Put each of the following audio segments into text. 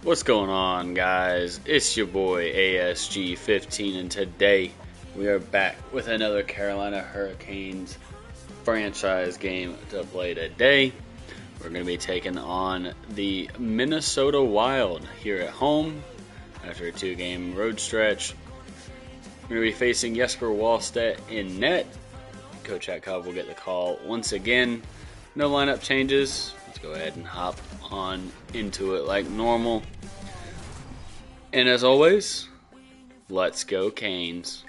What's going on, guys? It's your boy ASG13, and today we are back with another Carolina Hurricanes franchise game to play today. We're going to be taking on the Minnesota Wild here at home after a 2-game road stretch. We're going to be facing Jesper Wallstedt in net. Coach Atkov will get the call once again. No lineup changes. Let's go ahead and hop on into it like normal. And as always, let's go Canes.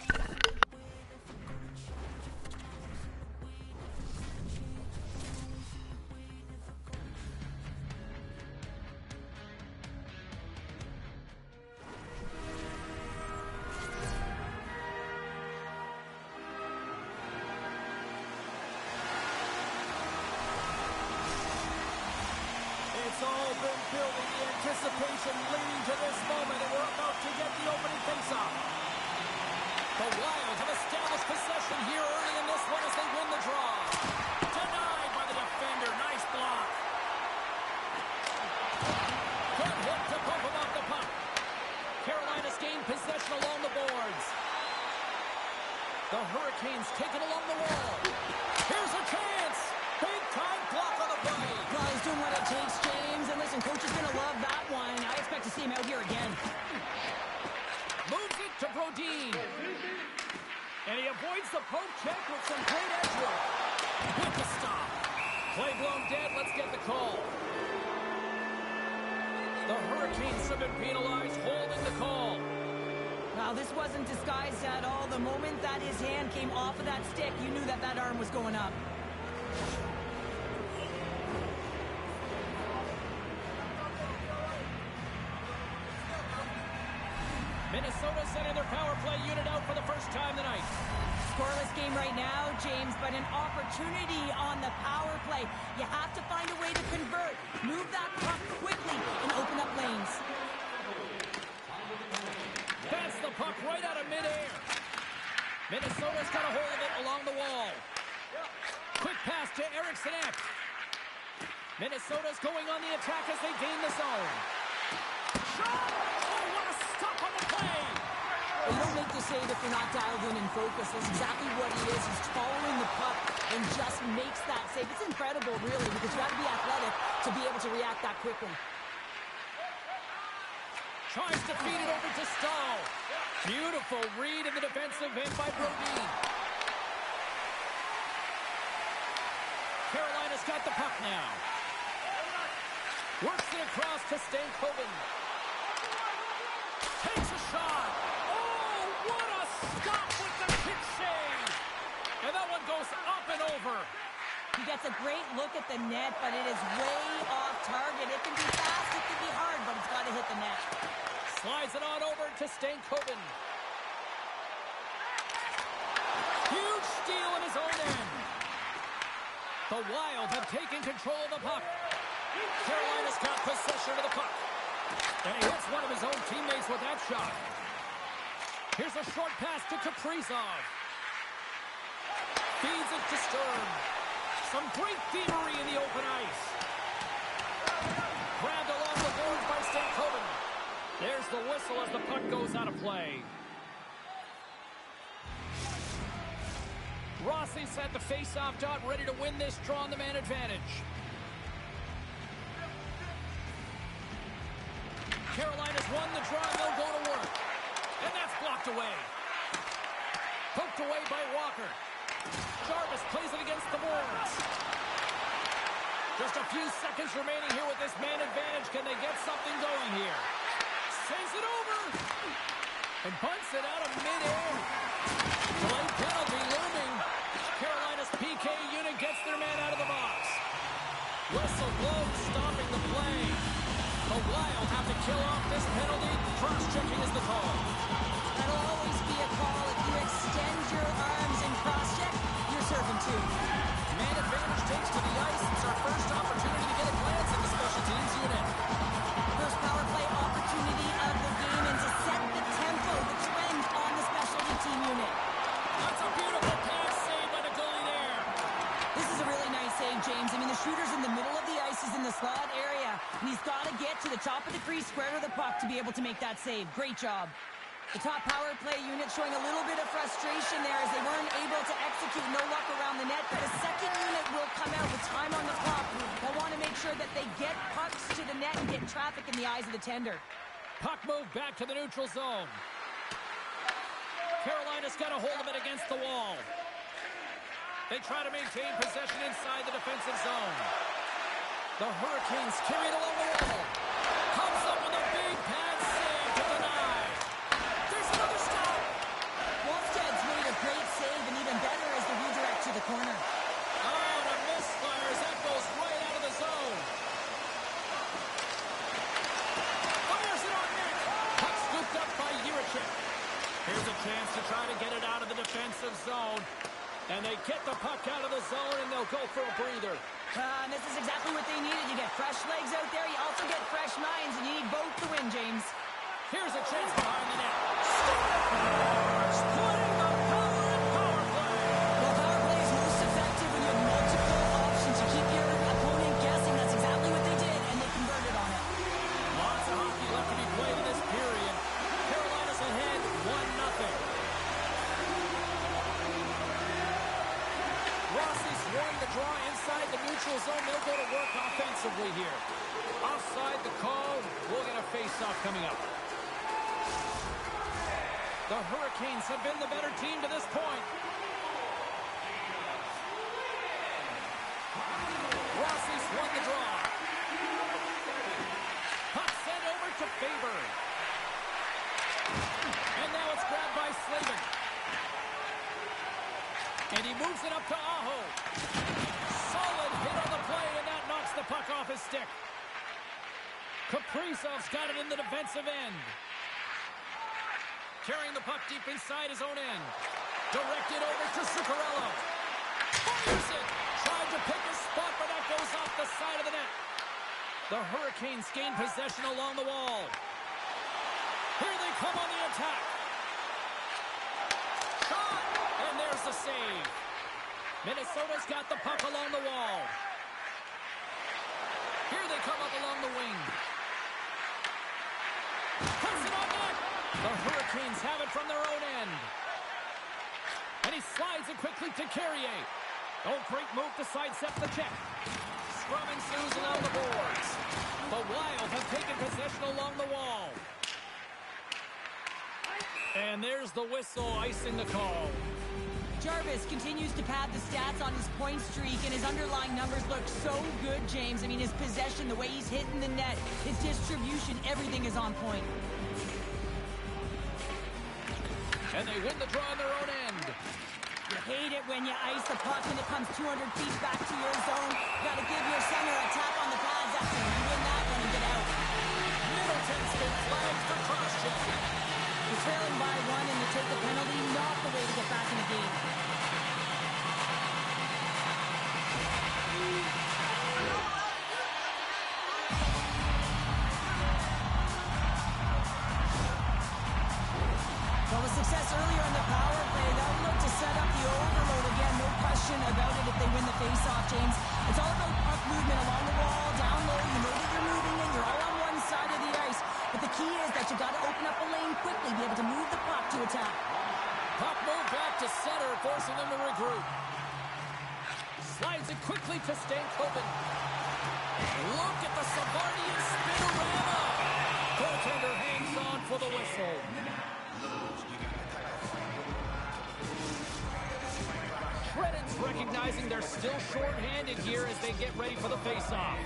It's all been building, the anticipation leading to this moment, and we're about to get the opening face-off. The Wild have established possession here early in this one as they win the draw. Denied by the defender. Nice block. Good hit to bump him off the puck. Carolina's gained possession along the boards. The Hurricanes take it along the wall. Here's a chance. Big-time block on the play. Well, he's doing what it takes, James. And listen, coach is going to love that one. I expect to see him out here again. Moves it to Brodin. And he avoids the poke check with some great edge work. With the stop. Play blown dead. Let's get the call. The Hurricanes have been penalized, holding the call. Now, this wasn't disguised at all. The moment that his hand came off of that stick, you knew that that arm was going up. Minnesota sending their power play unit out for the first time tonight. Scoreless game right now, James, but an opportunity on the power play. You have to find a way to convert. Move that puck quickly and open up lanes. That's the puck right out of midair. Minnesota's got a hold of it along the wall. Quick pass to Eriksson. Minnesota's going on the attack as they gain the zone. Shot! Oh, what a stop on the play! Well, you don't make the save if you're not dialed in and focused. That's exactly what he is. He's following the puck and just makes that save. It's incredible, really, because you got to be athletic to be able to react that quickly. Tries to feed it over to Stahl. Beautiful read in the defensive end by Brodin. Carolina's got the puck now. Works it across to Stankoven. Takes a shot. Oh, what a stop with the kick save. And that one goes up and over. He gets a great look at the net, but it is way off target. It can be fast, it can be hard, but it's got to hit the net. Slides it on over to Stankoven. Huge steal in his own end. The Wild have taken control of the puck. Carolina's got possession of the puck. And he hits one of his own teammates with that shot. Here's a short pass to Kaprizov. Feeds it to Stern. Some great thievery in the open ice. Grabbed along the boards by Stankoven. There's the whistle as the puck goes out of play. Rossi's at the face-off dot, ready to win this draw on the man advantage. Carolina's won the draw, and they'll go to work. And that's blocked away. Poked away by Walker. Jarvis plays it against the boards. Just a few seconds remaining here with this man advantage. Can they get something going here? Sends it over. And bunts it out of midair. Delayed penalty looming. Carolina's PK unit gets their man out of the box. Whistle blows, stopping the play. The Wild have to kill off this penalty. Cross-checking is the call. That'll always be a call. If you extend your arms and cross-check, you're serving too. Man advantage takes to the ice. It's our first opportunity to get a glance at the special teams unit. First power play opportunity of the game, and to set the tempo, the trend on the specialty team unit. That's a beautiful pass saved by the goalie there. This is a really nice save, James. I mean, the shooter's in the middle of the ice. He's in the slot area, and he's got to get to the top of the crease really square to the puck to be able to make that save. Great job. The top power play unit showing a little bit of frustration there as they weren't able to execute. No luck around the net, but a second unit will come out with time on the clock. They'll want to make sure that they get pucks to the net and get traffic in the eyes of the tender. Puck move back to the neutral zone. Carolina's got a hold of it against the wall. They try to maintain possession inside the defensive zone. The Hurricanes carry it along the wall. Comes up with a big pad save to deny. There's another stop. Wolfstead's made a great save, and even better is the redirect to the corner. Oh, the misfires. That goes right out of the zone. Fires it on net. Puck scooped up by Juracek. Here's a chance to try to get it out of the defensive zone. And they get the puck out of the zone, and they'll go for a breather. This is exactly what they needed. You get fresh legs out there. You also get fresh minds, and you need both to win, James. Here's a chance behind the net. Stars putting the power in power play. Well, power play is most effective when you have multiple options. You keep your opponent guessing. That's exactly what they did, and they converted on it. Lots of hockey left to be played in this period. Carolina's ahead 1-0. Rossi's scoring the draw inside the neutral zone. They'll go to work offensively here. Offside the call. We'll get a face-off coming up. The Hurricanes have been the better team to this point. Rossi's won the draw. Puck sent over to Faber. And now it's grabbed by Slavin. And he moves it up to Aho. Solid hit on the play, and that knocks the puck off his stick. Kaprizov's got it in the defensive end. Carrying the puck deep inside his own end. Directed over to Zuccarello. Fires it. Tried to pick a spot, but that goes off the side of the net. The Hurricanes gain possession along the wall. Here they come on the attack. Shot! And there's the save. Minnesota's got the puck along the wall. Here they come up along the wing. Puts it on net. The Hurricanes have it from their own end. And he slides it quickly to Carrier. Oh, great move to sidestep the check. Scrum ensues along the boards. The Wild have taken possession along the wall. And there's the whistle icing the call. Jarvis continues to pad the stats on his point streak, and his underlying numbers look so good, James. I mean, his possession, the way he's hitting the net, his distribution, everything is on point. And they win the draw on their own end. You hate it when you ice the puck and it comes 200 feet back to your zone. You got to give your center a tap on the pads after you win that one and get out. Middleton's been flagged for cross-checking. You're trailing by one and you take the penalty, not the way to get back in the game. Well, with success earlier in the power play, they'll look to set up the overload again. No question about it if they win the face-off, James. It's all about puck movement along the wall, down low. You know that you're moving and you're all on one side of the ice. But the key is that you got to open up a lane quickly, be able to move the puck to attack. Puck move back to center, forcing them to regroup. Slides it quickly to Stankoven. Look at the Savardian spinorama. Goaltender hangs on for the whistle. Shreddon's recognizing they're still short-handed here as they get ready for the face-off.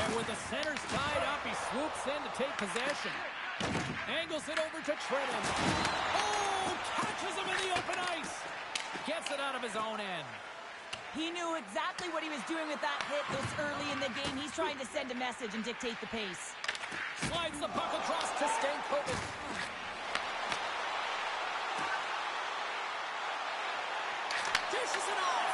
And with the centers tied up, he swoops in to take possession. Angles it over to Shreddon. Oh, catches him in the open ice. Gets it out of his own end. He knew exactly what he was doing with that hit this early in the game. He's trying to send a message and dictate the pace. Slides the puck across to Stankoven. Dishes it off.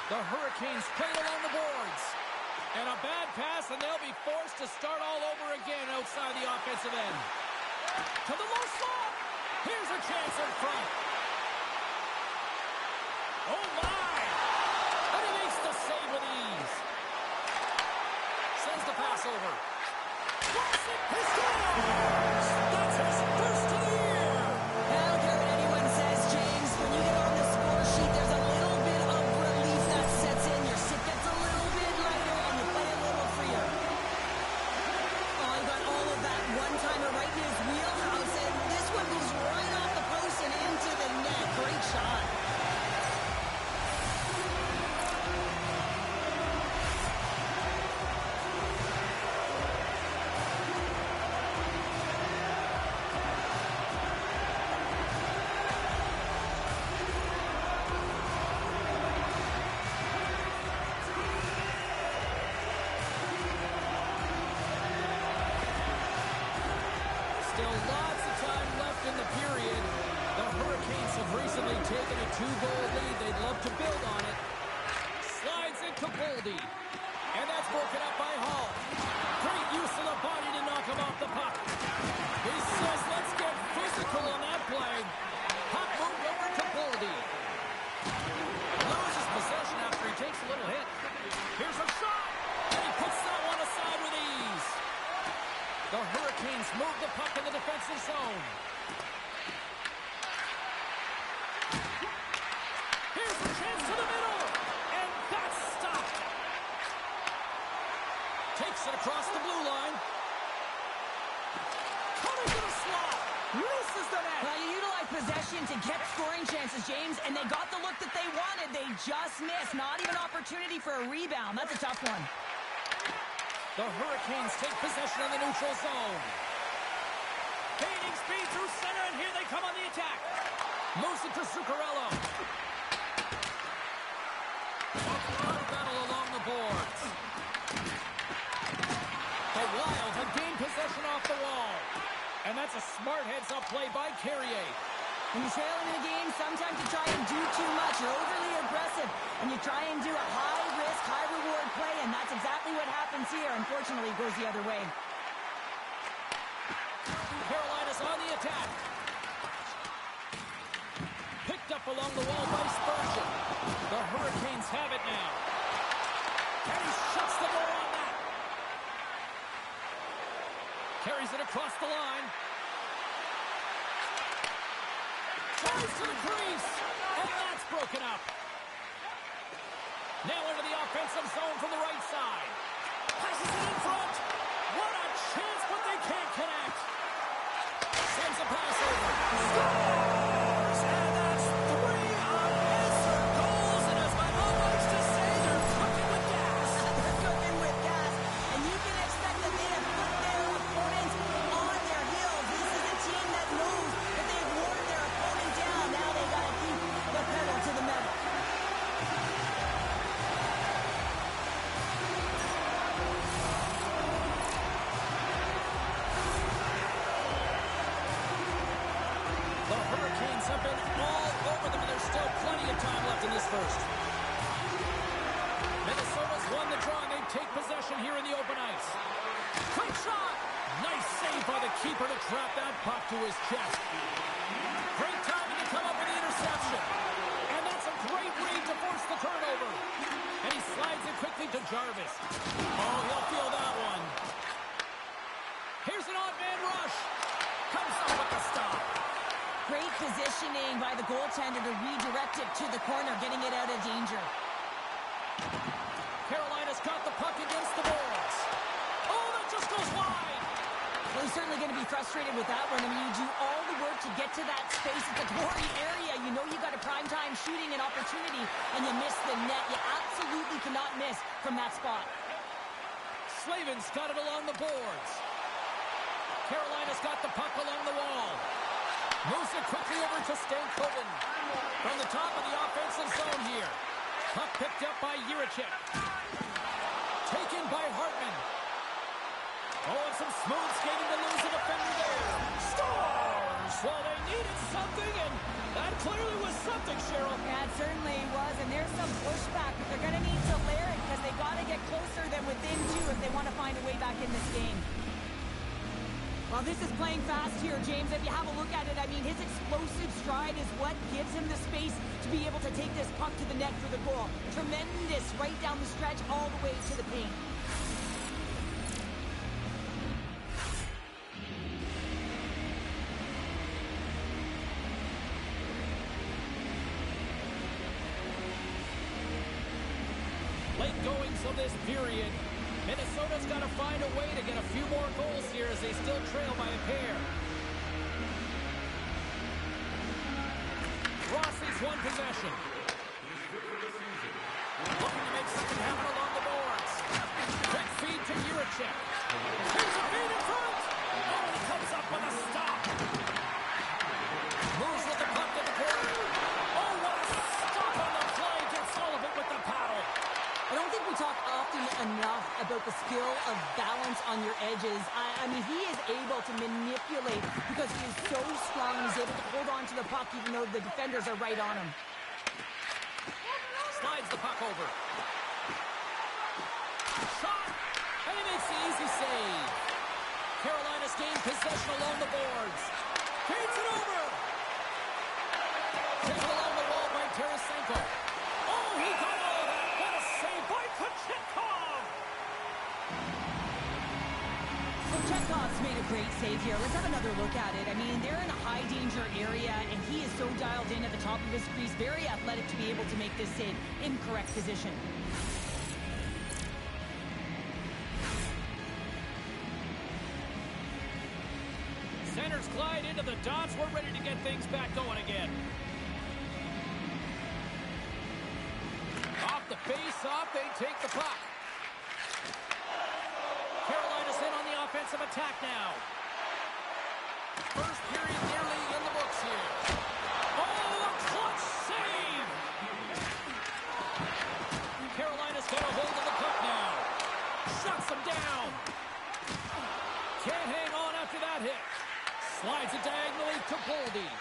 The Hurricanes played along the boards. And a bad pass, and they'll be forced to start all over again outside the offensive end. To the low slot. Here's a chance in front. Oh, my! And he makes the save with ease. Sends the pass over. Drops it. He scores! That's his first of the year! I don't care what anyone says, James. When you get on the score sheet, there's a little bit of relief that sets in. Your sit gets a little bit lighter, and you play a little freer. Oh, he got all of that one-timer right in his wheelhouse, and this one goes right off the post and into the net. Great shot. Still lots of time left in the period. The Hurricanes have recently taken a 2-goal lead. They'd love to build on it. Slides it to Boldy. And that's broken up by Hall. Great use of the body to knock him off the puck. He says, let's get physical on that play. Puck moved over to Boldy. Loses possession after he takes a little hit. Here's a shot. And he puts that one aside with ease. The Hurricanes move the puck in the defensive zone. Here's a chance to the middle. And that's stopped. Takes it across the blue line. Coming to the slot. Misses the net. Well, you utilize possession to get scoring chances, James, and they got the look that they wanted. They just missed. Not even opportunity for a rebound. That's a tough one. The Hurricanes take possession in the neutral zone. Gaining speed through center, and here they come on the attack. Moves it to Zuccarello. Battle along the boards. The Wild have gained possession off the wall. And that's a smart heads-up play by Carrier. When you're trailing in a game, sometimes you try and do too much. You're overly aggressive, and you try and do a high-risk, high-reward play, and that's exactly what happens here. Unfortunately, it goes the other way. Carolina's on the attack. Picked up along the wall by Spurgeon. The Hurricanes have it now. And he shuts the door on that. Carries it across the line. Tries to the crease. And that's broken up. Now into the offensive zone from the right side. Passes it in front. What a chance, but they can't connect. Sends a pass over. Scores! And that's 3 unanswered goals. And as my mom likes to say, they're cooking with gas. They're cooking with gas, and you can expect that they have put their opponents on their heels. This is a team that knows that they've worn their opponent down. Now they got to keep the pedal to the metal. The Hurricanes have been all over them, and there's still plenty of time left in this first. Minnesota's won the draw, and they take possession here in the open ice. Quick shot! Nice save by the keeper to trap that puck to his chest. Great timing to come up with the interception. And that's a great read to force the turnover. And he slides it quickly to Jarvis. Oh, he'll feel that one. Here's an odd man rush. Comes up with the stop. Great positioning by the goaltender to redirect it to the corner, getting it out of danger. Carolina's got the puck against the boards. Oh, that just goes wide. Well, he's certainly going to be frustrated with that one. I mean, you do all the work to get to that space. It's a glory area. You know you got a primetime shooting and opportunity, and you miss the net. You absolutely cannot miss from that spot. Slavin's got it along the boards. Carolina's got the puck along the wall. Moves it quickly over to Stankoven. From the top of the offensive zone here. Puck picked up by Jiricek. Taken by Hartman. Oh, and some smooth skating to lose a defender there. Scores! Well, they needed something, and that clearly was something, Cheryl. Yeah, it certainly was, and there's some pushback, but they're going to need to layer it because they've got to get closer than within 2 if they want to find a way back in this game. Well, Well, this is playing fast here, James. If you have a look at it, I mean, his explosive stride is what gives him the space to be able to take this puck to the net for the goal. Tremendous right down the stretch all the way to the paint. Late goings of this period. Minnesota's got to find a way to get a few more goals here as they still trail by a pair. Rossi's won possession. Looking to make something happen along the boards. Quick feed to Juracek. Here's a feed in front. Oh, he comes up with a stop. Moves with the puck to the corner. Oh, what a stop on the play. Gets all of it with the paddle. I don't think we talk often enough about the skill of balance on your edges. I mean, he is able to manipulate because he is so strong and he's able to hold on to the puck even though the defenders are right on him. Slides the puck over. Shot! And he makes the easy save. Carolina's gained possession along the boards. Feeds it over! Taken along the wall by Tarasenko. Oh, he got all of that! What a save by Kochetkov! Chekhov's made a great save here. Let's have another look at it. I mean, they're in a high-danger area, and he is so dialed in at the top of his crease. Very athletic to be able to make this save in correct position. Centers glide into the dots. We're ready to get things back going again. Off the face-off, they take the puck. Carolina's in on the offensive attack now. First period nearly in the books here. Oh, a clutch save! Carolina's got a hold of the puck now. Shuts them down. Can't hang on after that hit. Slides it diagonally to Boldy.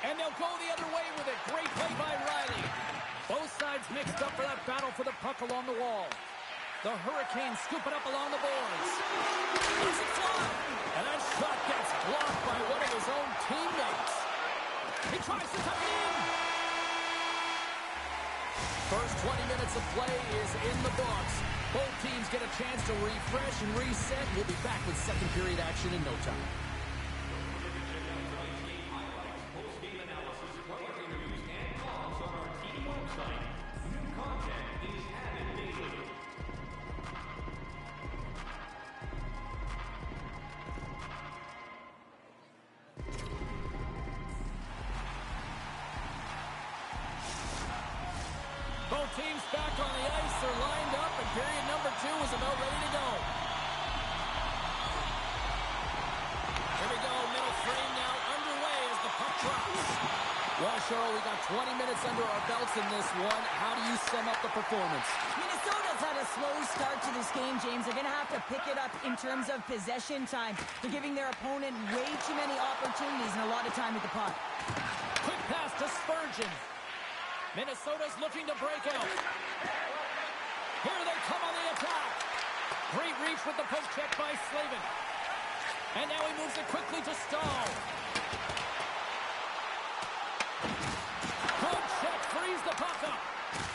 And they'll go the other way with it. Great play by Riley. Both sides mixed up for that battle for the puck along the wall. The Hurricanes scoop it up along the boards. Lets it fly. And that shot gets blocked by one of his own teammates. He tries to tuck it in. First 20 minutes of play is in the books. Both teams get a chance to refresh and reset. We'll be back with second period action in no time. Both teams back on the ice. They're lined up, and period number 2 is about ready to go. Here we go. Middle frame now underway as the puck drops. Well, Cheryl, we got 20 minutes under our belts in this one. How do you sum up the performance? Minnesota's had a slow start to this game, James. They're going to have to pick it up in terms of possession time. They're giving their opponent way too many opportunities and a lot of time with the puck. Quick pass to Spurgeon. Minnesota's looking to break out. Here they come on the attack. Great reach with the poke check by Slavin. And now he moves it quickly to Stahl. Poke check frees the puck up.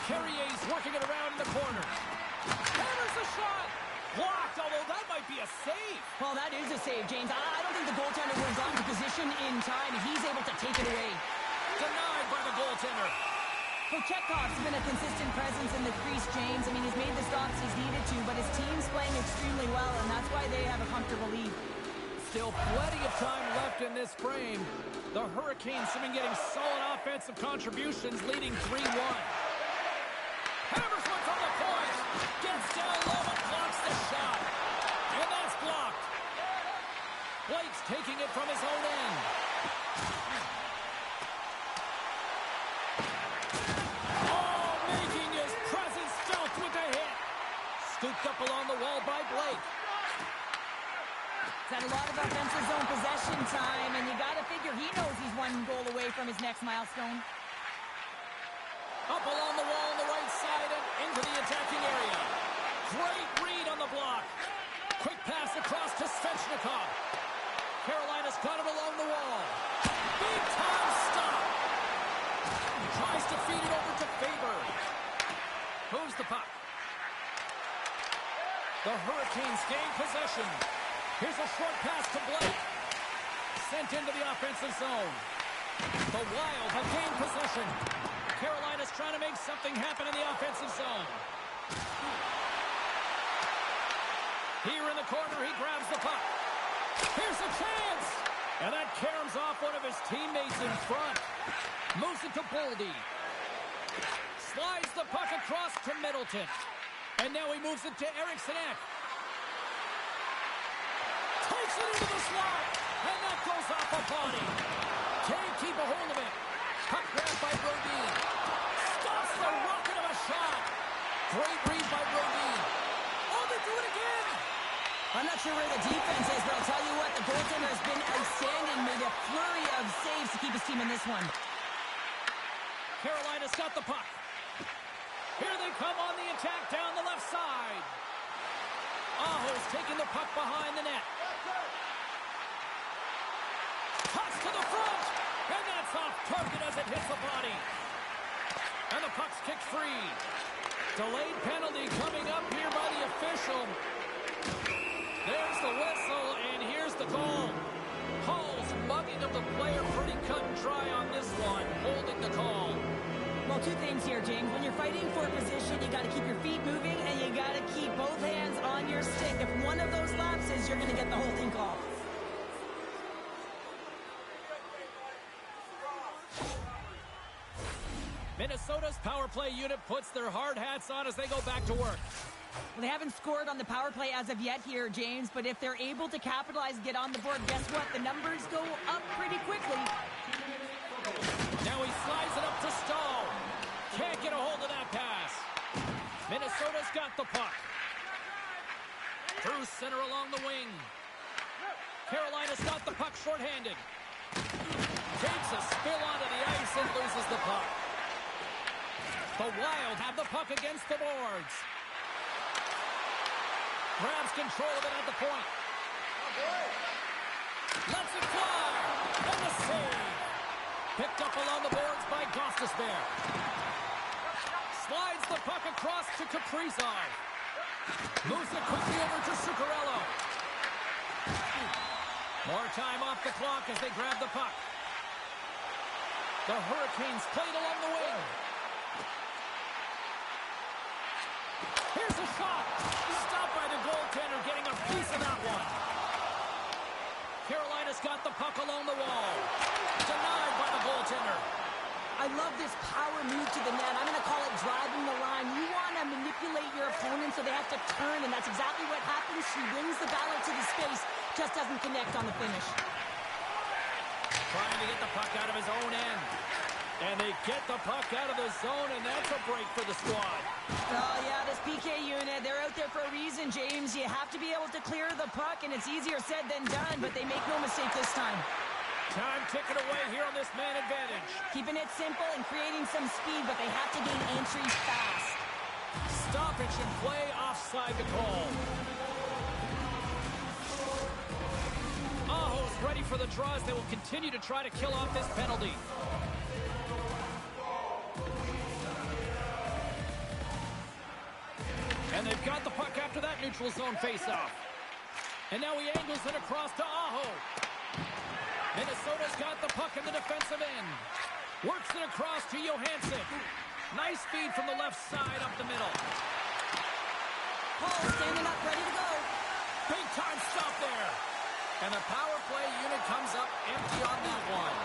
Carrier's working it around in the corner. Hammers the shot. Blocked, although that might be a save. Well, that is a save, James. I don't think the goaltender would have gotten to position in time, and he's able to take it away. Denied by the goaltender. Chekhov's been a consistent presence in the crease, James. I mean, he's made the stops he's needed to, but his team's playing extremely well, and that's why they have a comfortable lead. Still plenty of time left in this frame. The Hurricanes have been getting solid offensive contributions, leading 3-1. Hammers one from the point. Gets down low and blocks the shot. And that's blocked. Blake's taking it from his own end. Scooped up along the wall by Blake. He's had a lot of offensive zone possession time, and you got to figure he knows he's one goal away from his next milestone. Up along the wall on the right side and into the attacking area. Great read on the block. Quick pass across to Svechnikov. Carolina's got it along the wall. Big time stop. Tries to feed it over to Faber. Moves the puck. The Hurricanes gain possession. Here's a short pass to Blake. Sent into the offensive zone. The Wild have gained possession. Carolina's trying to make something happen in the offensive zone. Here in the corner, he grabs the puck. Here's a chance! And that caroms off one of his teammates in front. Moves it to Boldy. Slides the puck across to Middleton. And now he moves it to Eriksson Ek. Takes it into the slot. And that goes off a body. Can't keep a hold of it. Puck grabbed by Brodin. Stops the rocket of a shot. Great read by Brodin. Oh, they do it again. I'm not sure where the defense is, but I'll tell you what, the goaltender has been outstanding. Made a flurry of saves to keep his team in this one. Carolina's got the puck. Here they come on the attack down the left side. Aho's taking the puck behind the net. Toss to the front. And that's off target as it hits the body. And the puck's kicked free. Delayed penalty coming up here by the official. There's the whistle, and here's the call. Hall's mugging of the player pretty cut and dry on this one, holding the call. Well, two things here, James. When you're fighting for position, you got to keep your feet moving, and you got to keep both hands on your stick. If one of those lapses, you're going to get the holding call. Minnesota's power play unit puts their hard hats on as they go back to work. Well, they haven't scored on the power play as of yet here, James, but if they're able to capitalize and get on the board, guess what? The numbers go up pretty quickly. Now he slides it up to Stahl. Can't get a hold of that pass. Minnesota's got the puck. Through center along the wing. Carolina's got the puck shorthanded. Takes a spill onto the ice and loses the puck. The Wild have the puck against the boards. Grabs control of it at the point. Lets it fly. And the save. Picked up along the boards by Gostisbehere. Slides the puck across to Kaprizov. Moves it quickly over to Zuccarello. More time off the clock as they grab the puck. The Hurricanes played along the wing. Here's a shot. Stopped by the goaltender, getting a piece of that one. Carolina's got the puck along the wall. Denied by the goaltender. I love this power move to the net. I'm going to call it driving the line. You want to manipulate your opponent so they have to turn, and that's exactly what happens. She wins the battle to the space, just doesn't connect on the finish. Trying to get the puck out of his own end. And they get the puck out of the zone, and that's a break for the squad. Oh, yeah, this PK unit, they're out there for a reason, James. You have to be able to clear the puck, and it's easier said than done, but they make no mistake this time. Time ticking away here on this man advantage. Keeping it simple and creating some speed, but they have to gain entry fast. Stoppage and play offside the call. Aho's ready for the draw as they will continue to try to kill off this penalty. And they've got the puck after that neutral zone faceoff. And now he angles it across to Aho. Minnesota's got the puck in the defensive end. Works it across to Johansson. Nice feed from the left side up the middle. Hall standing up, ready to go. Big time stop there. And the power play unit comes up empty on that one.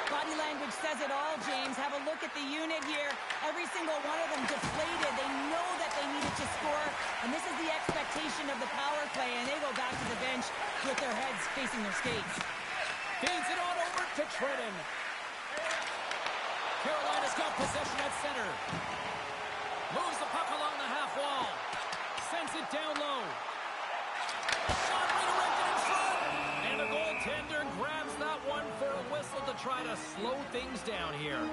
Body language says it all, James. Have a look at the unit here. Every single one of them deflated. They know that they needed to score, and this is the expectation of the power play, and they go back to the bench with their heads facing their skates. Feeds it on over to Trenton. Carolina's got possession at center. Moves the puck along the half wall. Sends it down low. Shot redirected in front. And the goaltender grabs that one for a whistle to try to slow things down here.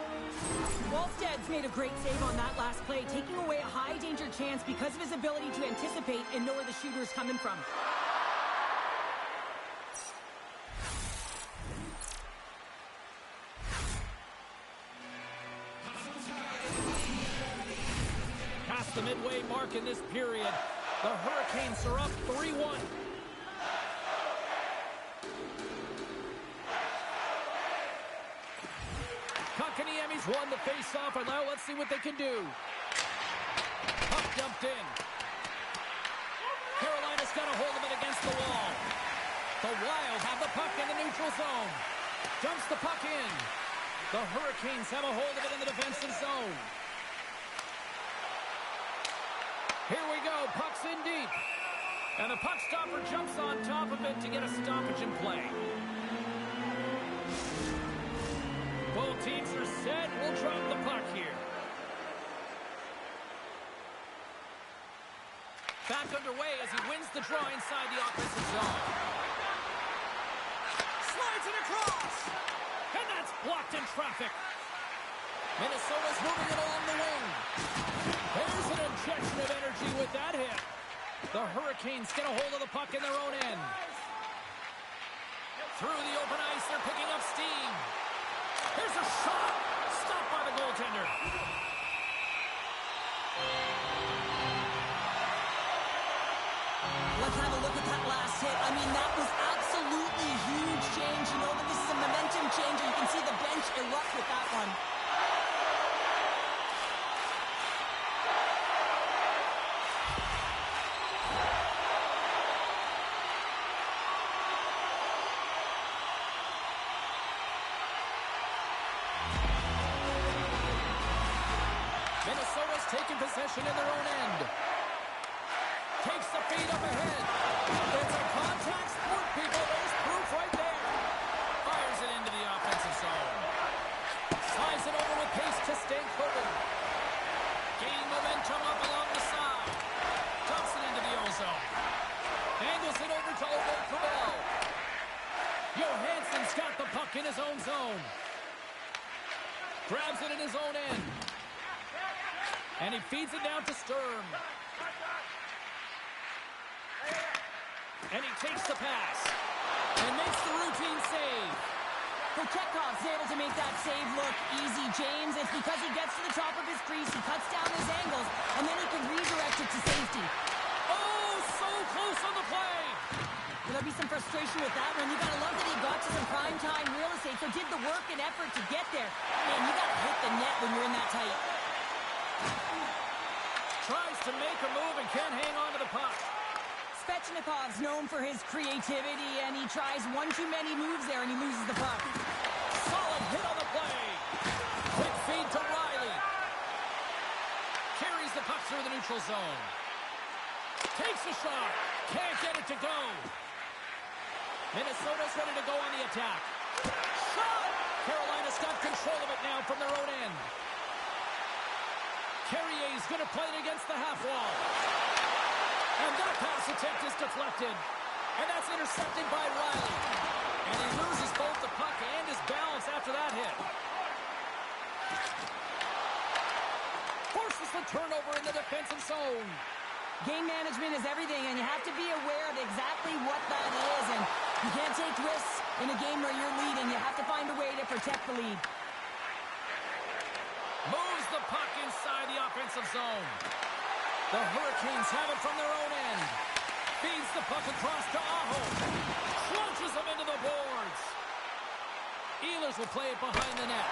Wallsted's made a great save on that last play, taking away a high-danger chance because of his ability to anticipate and know where the shooter is coming from. the midway mark in this period. The Hurricanes are up 3-1. Kotkaniemi's won the face-off, and now let's see what they can do. Puck dumped in. Carolina's got a hold of it against the wall. The Wild have the puck in the neutral zone. Dumps the puck in. The Hurricanes have a hold of it in the defensive zone. Here we go. Puck's in deep. And the puck stopper jumps on top of it to get a stoppage in play. Both teams are set. We'll drop the puck here. Back underway as he wins the draw inside the offensive zone. Slides it across. And that's blocked in traffic. Minnesota's moving it along the wing. There's an injection of energy with that hit. The Hurricanes get a hold of the puck in their own end. Through the open ice, they're picking up steam. Here's a shot. Stopped by the goaltender. Let's have a look at that last hit. I mean, that was absolutely a huge change. You know that this is a momentum change, and you can see the bench erupt with that one. Minnesota's taking possession in their own end. Takes the feed up ahead. It's a contact sport, people. There's proof right there. Fires it into the offensive zone. Slides it over with pace to Stankoven. Gaining momentum up along the side. Dumps it into the ozone. Angles it over to Obo-Cravell. Johansson's got the puck in his own zone. Grabs it in his own end. And he feeds it down to Sturm. And he takes the pass. And makes the routine save. Kochetkov's able to make that save look easy, James. It's because he gets to the top of his crease, he cuts down his angles, and then he can redirect it to safety. Oh, so close on the play. There'll be some frustration with that one. You gotta love that he got to some prime time real estate, so did the work and effort to get there. Man, you gotta hit the net when you're in that tight. Tries to make a move and can't hang on to the puck. Svechnikov's known for his creativity, and he tries one too many moves there, and he loses the puck. Solid hit on the play. Quick feed to Riley. Carries the puck through the neutral zone. Takes a shot. Can't get it to go. Minnesota's ready to go on the attack. Shot! Carolina's got control of it now from their own end. Carrier's going to play it against the half wall. And that pass attempt is deflected. And that's intercepted by Riley. And he loses both the puck and his balance after that hit. Forces the turnover in the defensive zone. Game management is everything, and you have to be aware of exactly what that is. And you can't take risks in a game where you're leading. You have to find a way to protect the lead. Moves the puck inside the offensive zone. The Hurricanes have it from their own end. Feeds the puck across to Aho. Crunches them into the boards. Ehlers will play it behind the net.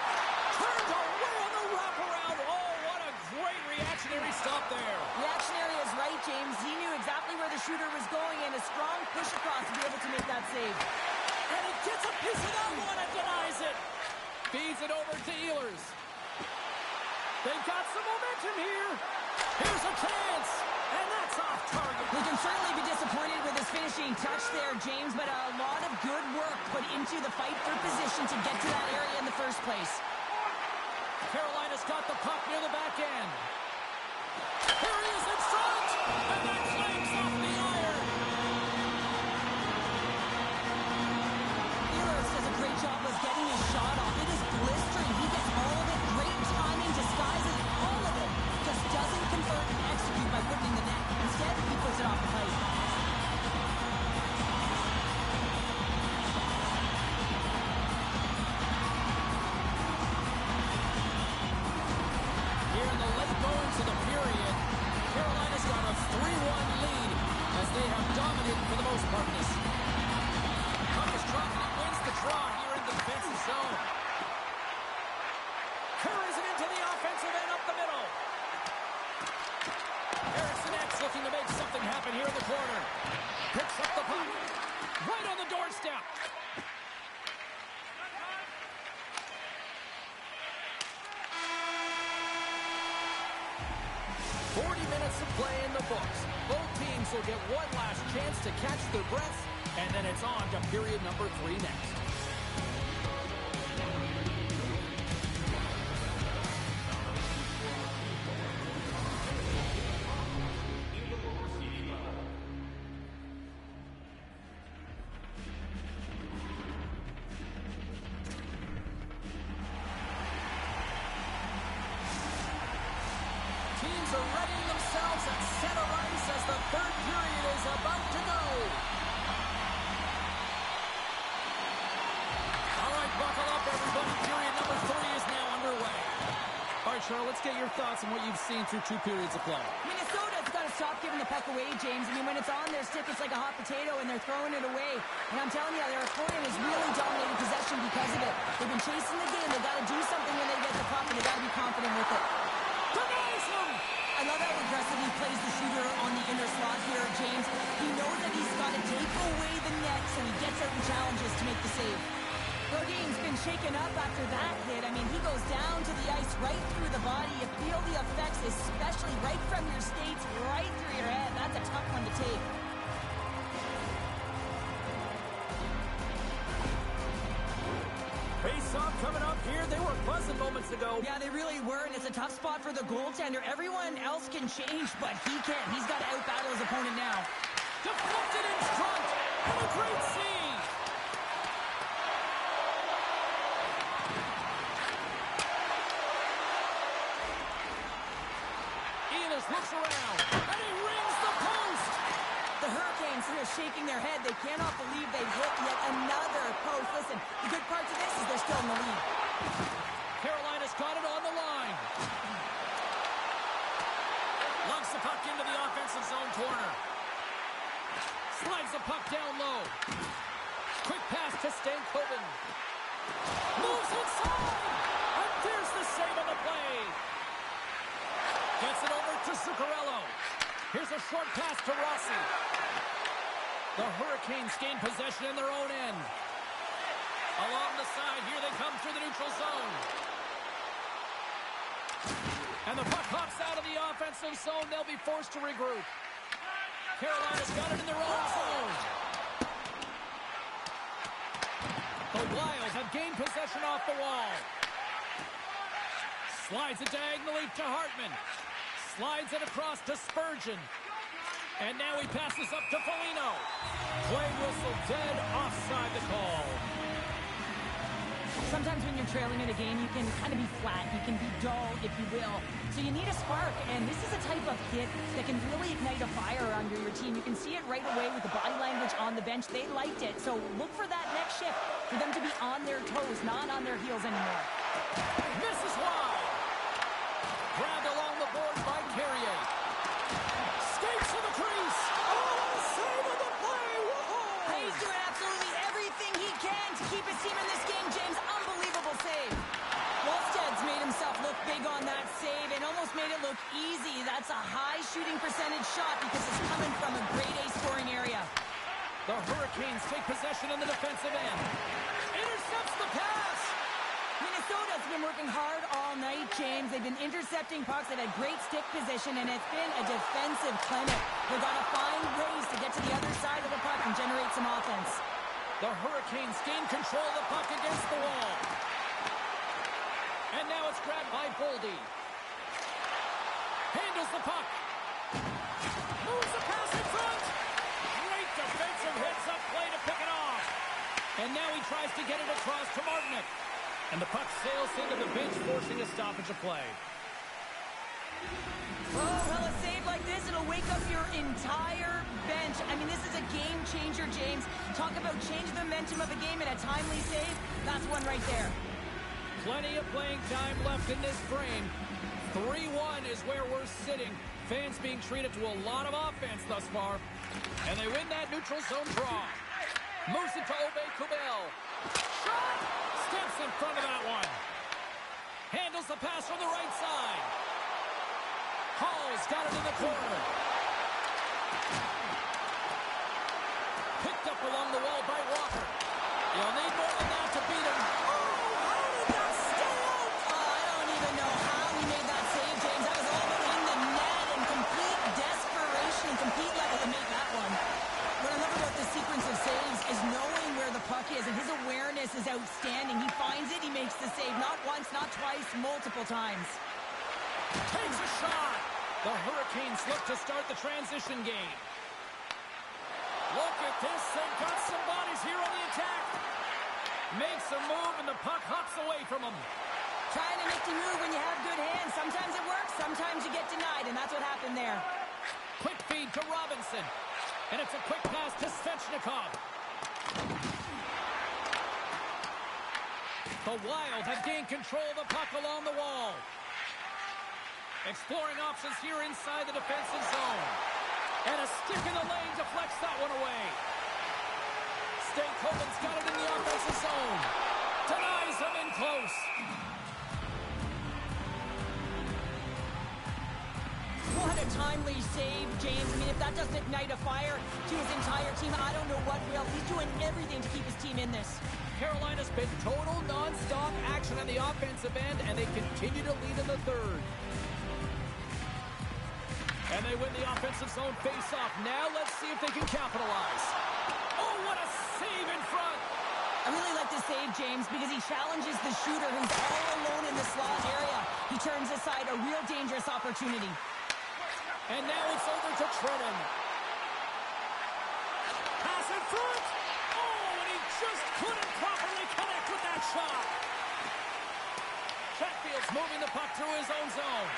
Turned away on the wraparound. Oh, what a great reactionary stop there. Reactionary is right, James. He knew exactly where the shooter was going, and a strong push across to be able to make that save. And he gets a piece of that one and denies it. Feeds it over to Ehlers. They've got some momentum here. Here's a chance. And that's off target. He can certainly be disappointed with his finishing touch there, James, but a lot of good work put into the fight for position to get to that area in the first place. Carolina's got the puck near the back end. Here he is in front. And that claims off the iron. Ehlers does a great job of getting his shot off. It is blistering. He gets all of it. Great timing, disguises all of it. Just doesn't convert and execute by putting in the net. Instead, he puts it off the pipe. Here in the late going trap. 40 minutes of play in the books. Both teams will get one last chance to catch their breaths, and then it's on to period number 3 next. Teams are readying themselves at center ice as the third period is about to go. All right, buckle up, everybody. Period number 3 is now underway. All right, Charlotte, let's get your thoughts on what you've seen through 2 periods of play. Minnesota's got to stop giving the puck away, James. I mean, when it's on their stick, it's like a hot potato, and they're throwing it away. And I'm telling you, their opponent has really dominated possession because of it. They've been chasing the game. They've got to do something when they get the puck, and they've got to be confident with it. I love how aggressive he plays the shooter on the inner slot here, James. He knows that he's got to take away the net, so he gets out and challenges to make the save. Brodin's been shaken up after that hit. I mean, he goes down to the ice right through the body. You feel the effects, especially right from your skates, right through your head. That's a tough one to take. Face-off coming up here. They were buzzing moments ago. Yeah, they really were, and it's a tough spot for the goaltender. Everyone else can change, but he can't. He's got to outbattle his opponent now. Deflected in front. And a great save. Enos looks around, and he rings the post. The Hurricanes are shaking their head. They cannot believe they've hit yet another post. Listen, the good part to this is they're still in the lead. Carolina's got it on the line. Lugs the puck into the offensive zone corner. Slides the puck down low. Quick pass to Stankoven. Moves inside. And there's the save on the play. Gets it over to Zuccarello. Here's a short pass to Rossi. The Hurricanes gain possession in their own end. Along the side, here they come through the neutral zone. And the puck hops out of the offensive zone. They'll be forced to regroup. Carolina's got it in their own zone. The Wild have gained possession off the wall. Slides it diagonally to Hartman. Slides it across to Spurgeon. And now he passes up to Foligno. Play whistle dead, offside the call. Sometimes when you're trailing in a game, you can kind of be flat. You can be dull, if you will. So you need a spark, and this is a type of hit that can really ignite a fire under your team. You can see it right away with the body language on the bench. They liked it, so look for that next shift, for them to be on their toes, not on their heels anymore. Misses wide. Grabbed along the board by Carrier. Skates to the crease. Oh, save of the play. Whoa. He's doing absolutely everything he can to keep his team in this game, James. Unbelievable save. Wallsted's made himself look big on that save and almost made it look easy. That's a high shooting percentage shot because it's coming from a grade A scoring area. The Hurricanes take possession in the defensive end. Intercepts the pass. Minnesota's been working hard all night, James. They've been intercepting pucks. They've had great stick position, and it's been a defensive clinic. They've got to find ways to get to the other side of the puck and generate some offense. The Hurricanes gain control of the puck against the wall. And now it's grabbed by Boldy. Handles the puck. Moves the pass in front. Great defensive heads-up play to pick it off. And now he tries to get it across to Martinick. And the puck sails into the bench, forcing a stoppage of play. Oh, well, a save like this, it'll wake up your entire bench. I mean, this is a game changer, James. Talk about change the momentum of a game in a timely save. That's one right there. Plenty of playing time left in this frame. 3-1 is where we're sitting. Fans being treated to a lot of offense thus far. And they win that neutral zone draw. Moves it to Aubé-Kubel. Shot! Steps in front of that one. Handles the pass from the right side. Hall's got it in the corner. Picked up along the wall by Walker. You'll need more than that to beat him. How did that stay out? I don't even know how he made that save, James. That was all but in the net and complete desperation and complete level to make that one. What I love about this sequence of saves is knowing where the puck is, and his awareness is outstanding. He finds it, he makes the save. Not once, not twice, multiple times. Takes a shot. The Hurricanes look to start the transition game. Look at this. They've got some bodies here on the attack. Makes a move, and the puck hops away from him. Trying to make you move when you have good hands. Sometimes it works, sometimes you get denied, and that's what happened there. Quick feed to Robinson. And it's a quick pass to Svechnikov. The Wild have gained control of the puck along the wall. Exploring options here inside the defensive zone. And a stick in the lane deflects that one away. Stankoven's got it in the offensive zone. Denies him in close. What a timely save, James. I mean, if that doesn't ignite a fire to his entire team, I don't know what will. He's doing everything to keep his team in this. Carolina's been total non-stop action on the offensive end, and they continue to lead in the third. And they win the offensive zone face-off. Now let's see if they can capitalize. Oh, what a save in front. I really like this save, James, because he challenges the shooter who's all alone in the slot area. He turns aside a real dangerous opportunity. And now it's over to Trenton. Pass in front. Oh, and he just couldn't properly connect with that shot. Chatfield's moving the puck through his own zone.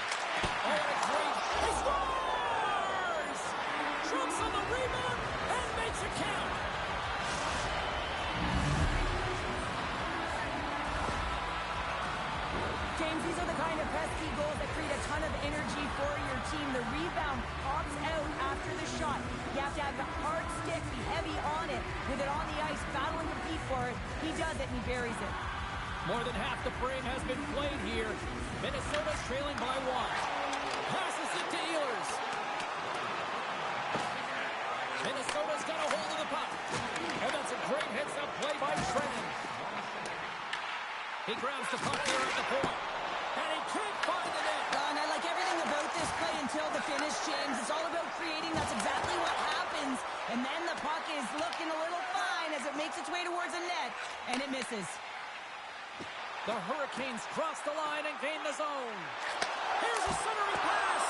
Oh, what a great... He scores! Jumps on the rebound and makes it count. James, these are the kind of pesky goals that create a ton of energy for your team. The rebound pops out after the shot. You have to have the hard stick, be heavy on it. With it on the ice, battle and compete for it. He does it and he buries it. More than half the frame has been played here. Minnesota's trailing by one. Passes it to Ehlers. Minnesota's got a hold of the puck. And that's a great heads-up play by Trenton. He grabs the puck here at the point. And he can't find the net. And I like everything about this play until the finish, James. It's all about creating. That's exactly what happens. And then the puck is looking a little fine as it makes its way towards the net. And it misses. The Hurricanes cross the line and gain the zone. Here's a centering pass.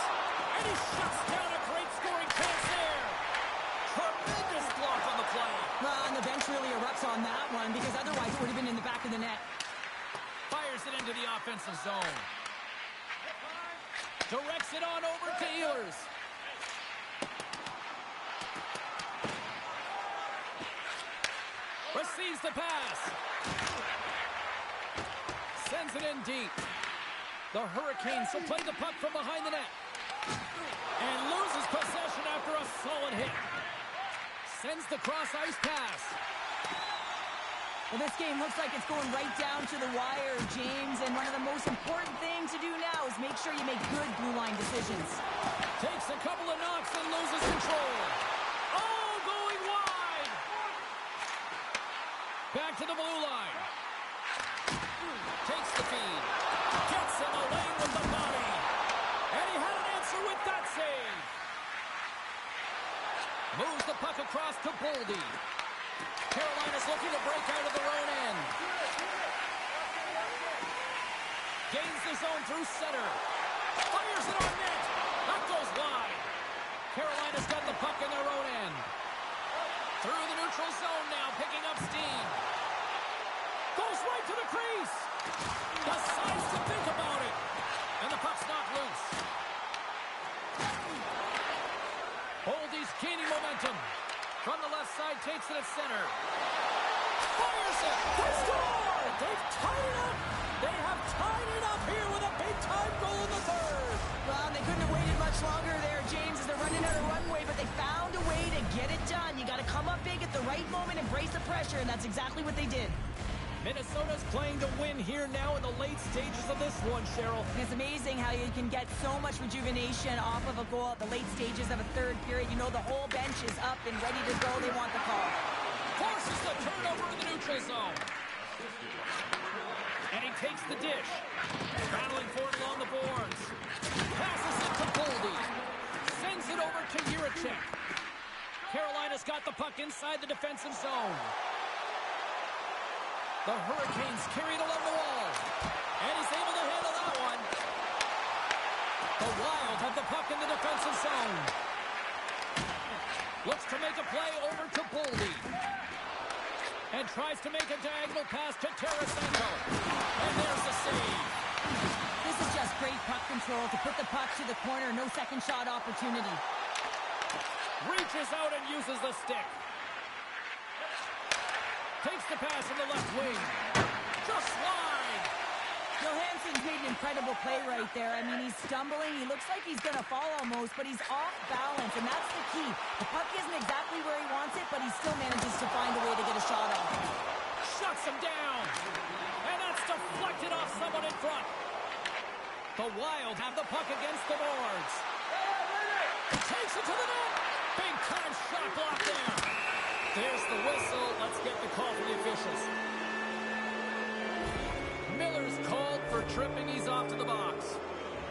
And he shuts down a great scoring chance there. Tremendous block on the play. Well, and the bench really erupts on that one because otherwise it would have been in the back of the net. Fires it into the offensive zone. Directs it on over to Ehlers. Receives the pass. Sends it in deep. The Hurricanes will play the puck from behind the net. And loses possession after a solid hit. Sends the cross-ice pass. Well, this game looks like it's going right down to the wire, James. And one of the most important things to do now is make sure you make good blue line decisions. Takes a couple of knocks and loses control. Oh, going wide. Back to the blue line. Takes the feed. Gets in the lane with the body. And he had an answer with that save. Moves the puck across to Boldy. Carolina's looking to break out of their own end. Gains the zone through center. Fires it on net. That goes wide. Carolina's got the puck in their own end. Through the neutral zone now, picking up steam. Goes right to the crease. Decides to think about it. And the puck's not loose. Boldy's gaining momentum. From the left side, takes it at center. Fires it. They score! They've tied it up. They have tied it up here with a big-time goal in the third. Well, they couldn't have waited much longer there, James, as they're running out of runway, but they found a way to get it done. You got to come up big at the right moment and brace the pressure, and that's exactly what they did. Minnesota's playing to win here now in the late stages of this one, Cheryl. And it's amazing how you can get so much rejuvenation off of a goal at the late stages of a third period. You know the whole bench is up and ready to go. They want the call. Forces the turnover in the neutral zone. And he takes the dish. Battling for it along the boards. Passes it to Boldy. Sends it over to Jiricek. Carolina's got the puck inside the defensive zone. The Hurricanes carry it along the wall. And he's able to handle that one. The Wild have the puck in the defensive zone. Looks to make a play over to Boldy. And tries to make a diagonal pass to Tarasenko. And there's the save. This is just great puck control to put the puck to the corner. No second shot opportunity. Reaches out and uses the stick. Takes the pass in the left wing. Just wide. Johansson's made an incredible play right there. I mean, he's stumbling. He looks like he's going to fall almost, but he's off balance, and that's the key. The puck isn't exactly where he wants it, but he still manages to find a way to get a shot off. Shuts him down. And that's deflected off someone in front. The Wild have the puck against the boards. Takes it to the net. Big time shot block there. There's the whistle. Let's get the call from the officials. Miller's called for tripping. He's off to the box.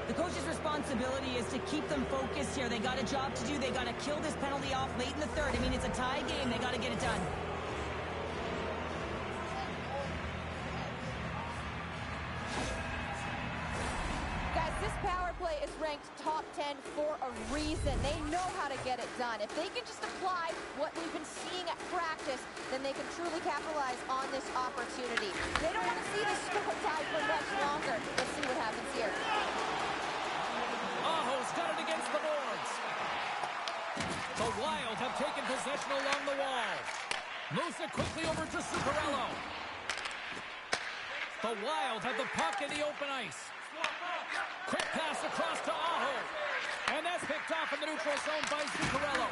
The coach's responsibility is to keep them focused here. They got a job to do. They got to kill this penalty off late in the third. I mean, it's a tie game. They got to get it done. Guys, this power play is ranked top 10 for a reason. They know how to get it done. If they can just apply what we've been seeing at practice, then they can truly capitalize on this opportunity. They don't want to see this score tie for much longer. Let's see what happens here. Aho's got it against the boards. The Wild have taken possession along the wall. Moves it quickly over to Zuccarello. The Wild have the puck in the open ice. Quick pass across to Aho. And that's picked off in the neutral zone by Zuccarello.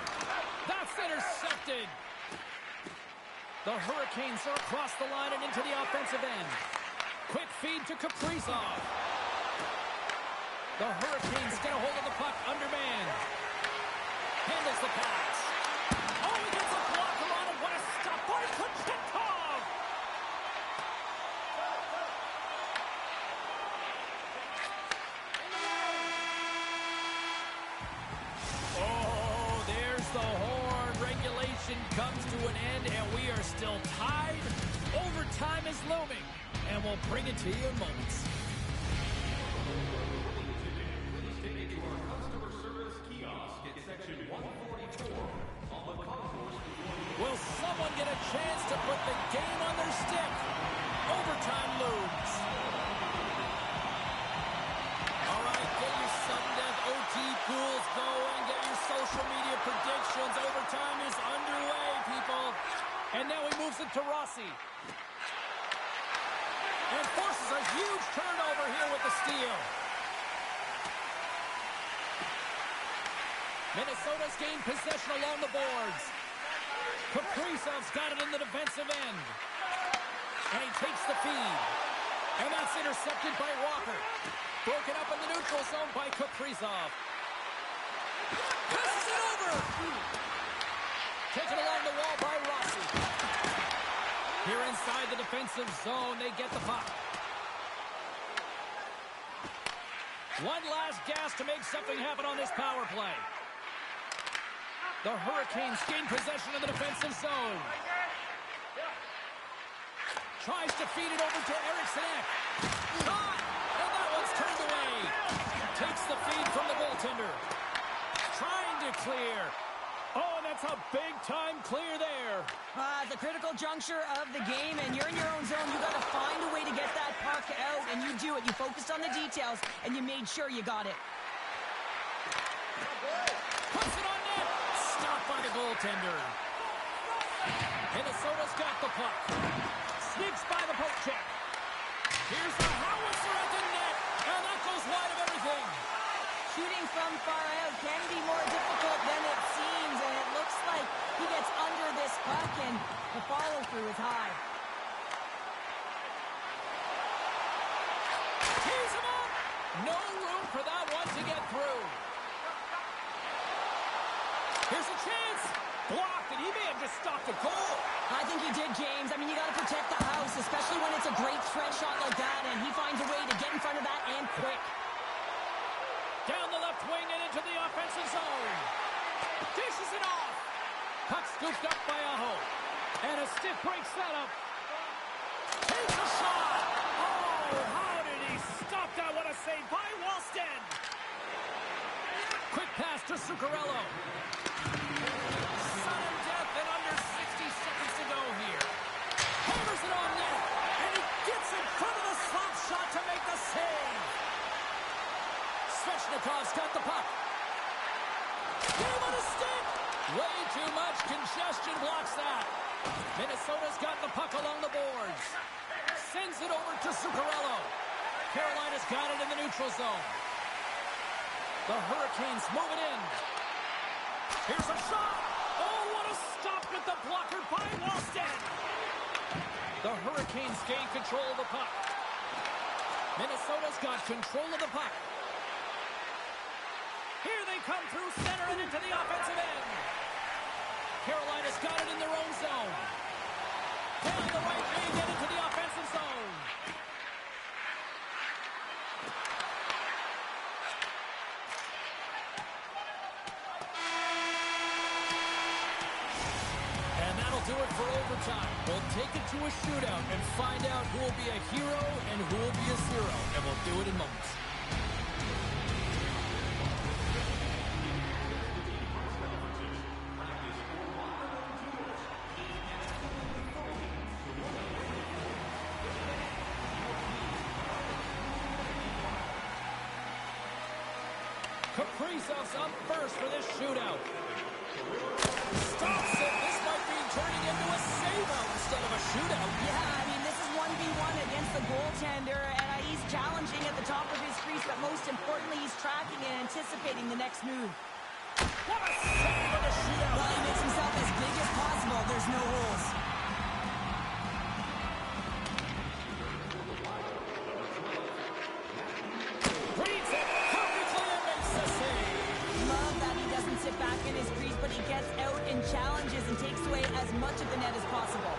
That's intercepted. The Hurricanes are across the line and into the offensive end. Quick feed to Kaprizov. The Hurricanes get a hold of the puck undermanned. Handles the pass. Oh, he gets a blocker on him. What a stop by Kochetkov. Oh, there's the horn. Regulation comes to an end, and we are still tied. Overtime is looming, and we'll bring it to you in moments. Will someone get a chance to put the game on their stick? Overtime looms. All right, get your sudden death OT pools going. Get your social media predictions. Overtime is underway, people. And now he moves it to Rossi. And forces a huge turnover here with the steal. Minnesota's gained possession along the boards. Kaprizov's got it in the defensive end. And he takes the feed. And that's intercepted by Walker. Broken up in the neutral zone by Kaprizov. Passes it over. Taken along the wall by Rossi. Here inside the defensive zone, they get the puck. One last gas to make something happen on this power play. The Hurricanes gain possession of the defensive zone. Tries to feed it over to Eriksson. Shot! And that one's turned away. Takes the feed from the goaltender. Trying to clear. Oh, and that's a big-time clear there. The critical juncture of the game, and you're in your own zone. You got to find a way to get that puck out, and you do it. You focused on the details, and you made sure you got it. Puts it on net. Stopped by the goaltender. Minnesota's got the puck. Sneaks by the poke check. Here's the howitzer at the net, and that goes wide of everything. Shooting from far out can be more difficult than it seems, and it looks like he gets under this puck, and the follow-through is high. Tees him up! No room for that one to get through. Here's a chance. Blocked, and he may have just stopped the goal. I think especially when it's a great threat shot like that, and he finds a way to get in front of that and quick. Down the left wing and into the offensive zone. Dishes it off. Puck scooped up by Aho. And a stiff break setup. Takes a shot. Oh, how did he stop that? What a save by Walston. Quick pass to Zuccarello. Sudden death and under 60 seconds to go here. Hammers it on net. And he gets in front of the slap shot to make the save. Svechnikov's got the puck. Game on a stick. Way too much congestion blocks that. Minnesota's got the puck along the boards. Sends it over to Zuccarello. Carolina's got it in the neutral zone. The Hurricanes move it in. Here's a shot. Oh, what a stop with the blocker by Walston. The Hurricanes gain control of the puck. Minnesota's got control of the puck. Here they come through center and into the offensive end. Carolina's got it in their own zone. Down the right wing and into the offensive zone. And that'll do it for overtime. We'll take it to a shootout and find out who will be a hero and who will be a zero. And we'll do it in moments. Kaprizov's up first for this shootout. Stops it. This might be turning into a save-out instead of a shootout. Yeah, I mean, this is 1v1 against the goaltender, and he's challenging at the top of his crease, but most importantly, he's tracking and anticipating the next move. What a save of the shootout. Well, he makes himself as big as possible. There's no holes. Reads it perfectly and makes the save. Love that he doesn't sit back in his crease, but he gets out and challenges and takes away as much of the net as possible.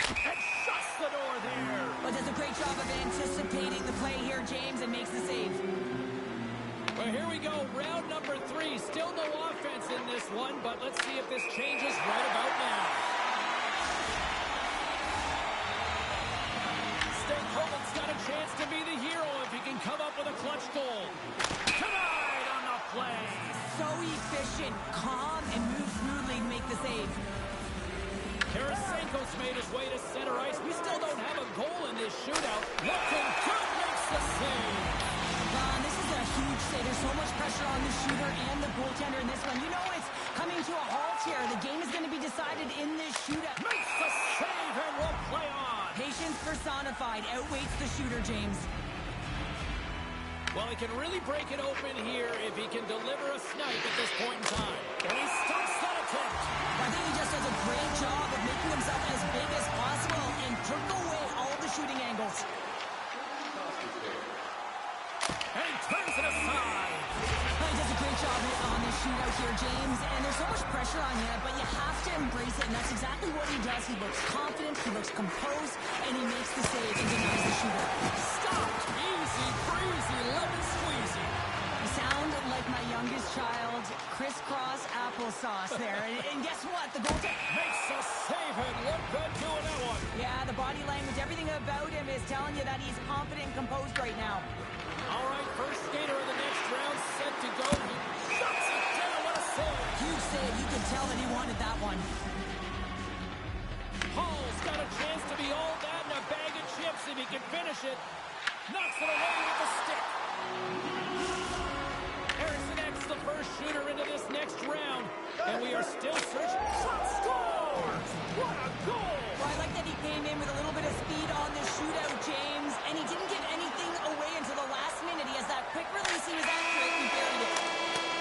And shuts the door there. But does a great job of anticipating the play here, James, and makes the save. Well, here we go. Round number 3. Still no offense in this one, but let's see if this changes right about now. Stankoven's got a chance to be the hero if he can come up with a clutch goal. Tonight on the play. So efficient, calm, and moves smoothly to make the save. Tarasenko's made his way to center ice. We still don't have a goal in this shootout. Looking good, makes the save. This is a huge save. There's so much pressure on the shooter and the goaltender in this one. You know it's coming to a halt here. The game is going to be decided in this shootout. Makes the save and will play on. Patience personified outweighs the shooter, James. Well, he can really break it open here if he can deliver a snipe at this point in time. And he stops that attempt. I think he just does a great job of making himself as big as possible and took away all the shooting angles. And he turns it aside. He does a great job on this shootout here, James. And there's so much pressure on you, but you have to embrace it. And that's exactly what he does. He looks confident, he looks composed, and he makes the save and denies the shooter. Stopped. Easy, breezy, lemon squeezy. You sound like my youngest child, crisscross applesauce there. And guess what? The goaltender Makes a save and look good doing that one. Yeah, the body language, everything about him is telling you that he's confident and composed right now. All right, first skater of the next round set to go. He shuts it down. What a save. Huge save. You could tell that he wanted that one. Hall's got a chance to be all that in a bag of chips if he can finish it. Knocks it away with the stick. Harrison X, the first shooter into this next round. And we are still searching. Shot scores! What a goal! Well, I like that he came in with a little bit of speed on the shootout, James, and he didn't give anything away until the last minute. He has that quick release. He was accurate. He buried it.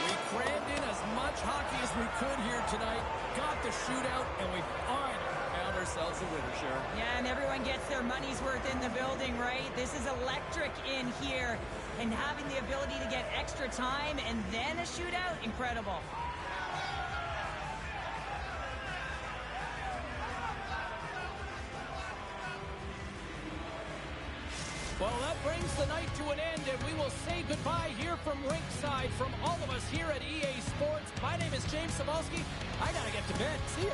We crammed in as much hockey as we could here tonight. Got the shootout, and we finally found ourselves a winner, Sharon. Yeah, and everyone gets their money's worth in the building, right? This is electric in here. And having the ability to get extra time and then a shootout, incredible. that brings the night to an end, and we will say goodbye here from ringside. From all of us here at EA Sports, my name is James Cebulski. I gotta get to bed. See ya.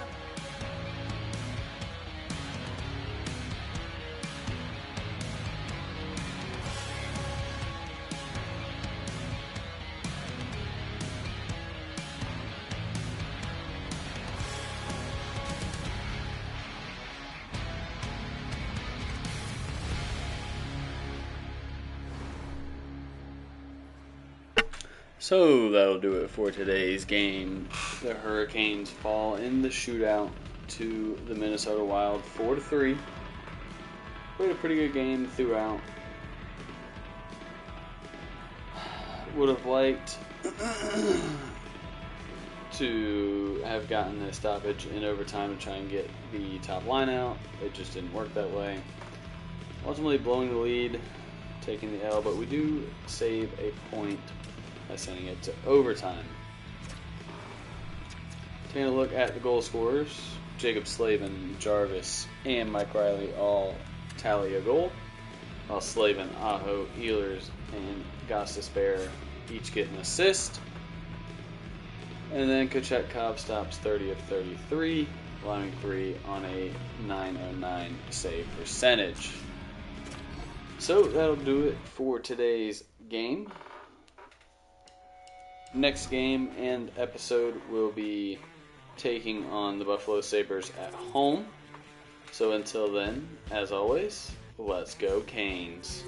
So that'll do it for today's game. The Hurricanes fall in the shootout to the Minnesota Wild 4-3. Played a pretty good game throughout. Would have liked to have gotten a stoppage in overtime to try and get the top line out. It just didn't work that way. Ultimately blowing the lead, taking the L, but we do save a point by sending it to overtime. Taking a look at the goal scorers, Jacob Slavin, Jarvis, and Mike Riley all tally a goal, while Slavin, Aho, Ehlers, and Gostisbehere each get an assist. And then Kochetkov stops 30 of 33, allowing 3 on a .909 save percentage. So that'll do it for today's game. Next game and episode will be taking on the Buffalo Sabres at home. So until then, as always, let's go Canes.